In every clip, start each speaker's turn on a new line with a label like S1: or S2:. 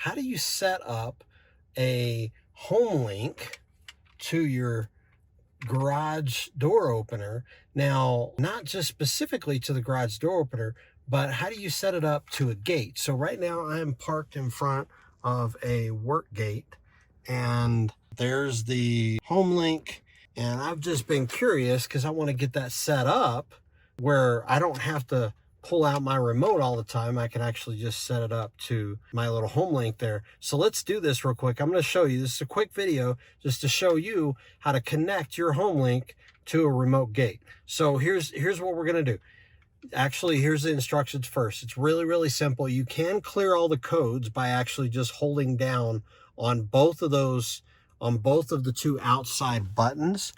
S1: how do you set up a Homelink to your garage door opener? Now, not just specifically to the garage door opener, but how do you set it up to a gate? So right now I am parked in front of a work gate, and there's the Homelink, and I've just been curious because I want to get that set up where I don't have to pull out my remote all the time. I can actually just set it up to my little Homelink there. So let's do this real quick. I'm going to show you. This is a quick video just to show you how to connect your Homelink to a remote gate. So here's what we're going to do. Actually, here's the instructions first. It's really simple. You can clear all the codes by actually just holding down on both of those, on both of the two outside buttons.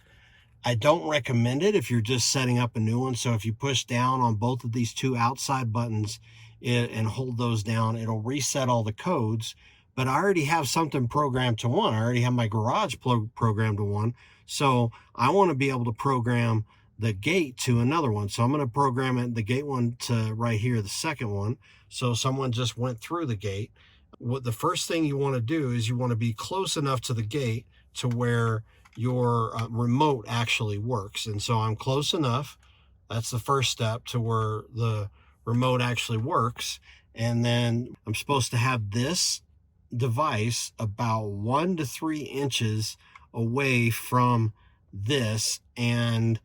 S1: I don't recommend it if you're just setting up a new one. So if you push down on both of these two outside buttons and hold those down, it'll reset all the codes. But I already have something programmed to one. I already have my garage programmed to one. So I want to be able to program the gate to another one. So I'm going to program it, the gate one to right here, the second one. So someone just went through the gate. What the first thing you want to do is you want to be close enough to the gate to where your remote actually works. And so I'm close enough. That's the first step to where the remote actually works. And then I'm supposed to have this device about 1 to 3 inches away from this, and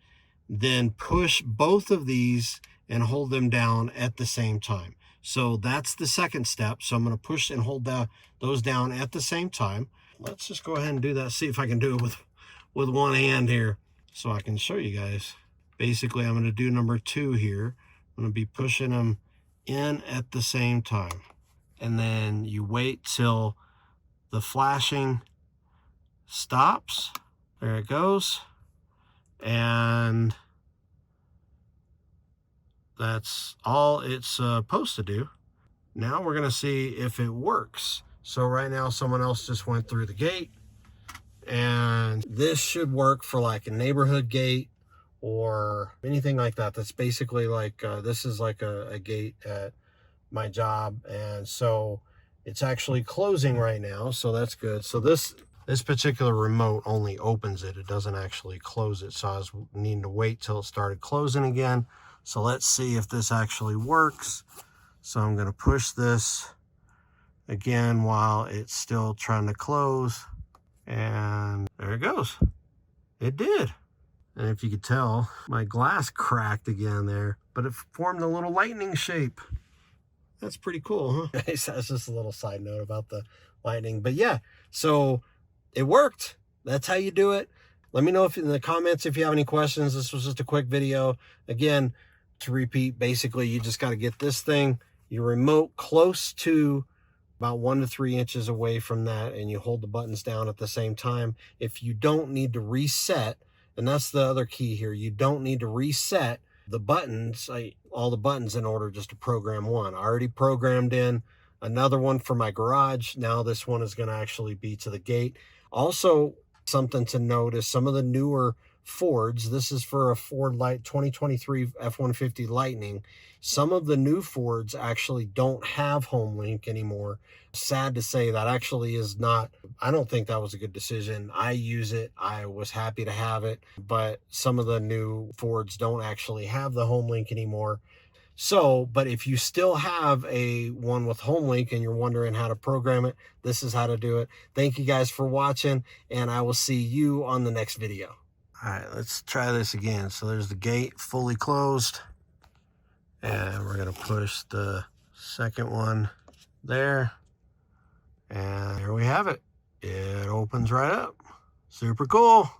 S1: then push both of these and hold them down at the same time. So that's the second step. So I'm going to push and hold those down at the same time. Let's just go ahead and do that. See if I can do it with one hand here so I can show you guys. Basically, I'm going to do number 2 here. I'm going to be pushing them in at the same time. And then you wait till the flashing stops. There it goes. And that's all it's supposed to do. Now we're going to see if it works. So right now someone else just went through the gate, and this should work for like a neighborhood gate or anything like that. That's basically like this is like a gate at my job, and so it's actually closing right now, so that's good. So this particular remote only opens it. It doesn't actually close it. So I was needing to wait till it started closing again. So let's see if this actually works. So I'm going to push this again while it's still trying to close. And there it goes. It did. And if you could tell, my glass cracked again there, but it formed a little lightning shape. That's pretty cool, huh? That's just a little side note about the lightning. But yeah, so it worked. That's how you do it. Let me know if in the comments if you have any questions. This was just a quick video. Again, to repeat, basically you just got to get this thing, your remote, close to about 1 to 3 inches away from that, and you hold the buttons down at the same time. If you don't need to reset, and that's the other key here, you don't need to reset the buttons, all the buttons, in order just to program one. I already programmed in another one for my garage. Now this one is going to actually be to the gate. Also, something to note is some of the newer Fords, this is for a Ford 2023 F150 Lightning. Some of the new Fords actually don't have Homelink anymore. Sad to say, that actually is not, I don't think that was a good decision. I use it. I was happy to have it, but some of the new Fords don't actually have the Homelink anymore. So, but if you still have a one with Homelink and you're wondering how to program it, this is how to do it. Thank you guys for watching, and I will see you on the next video. All right, let's try this again. So there's the gate fully closed, and we're gonna push the second one there, and here we have it. It opens right up. Super cool.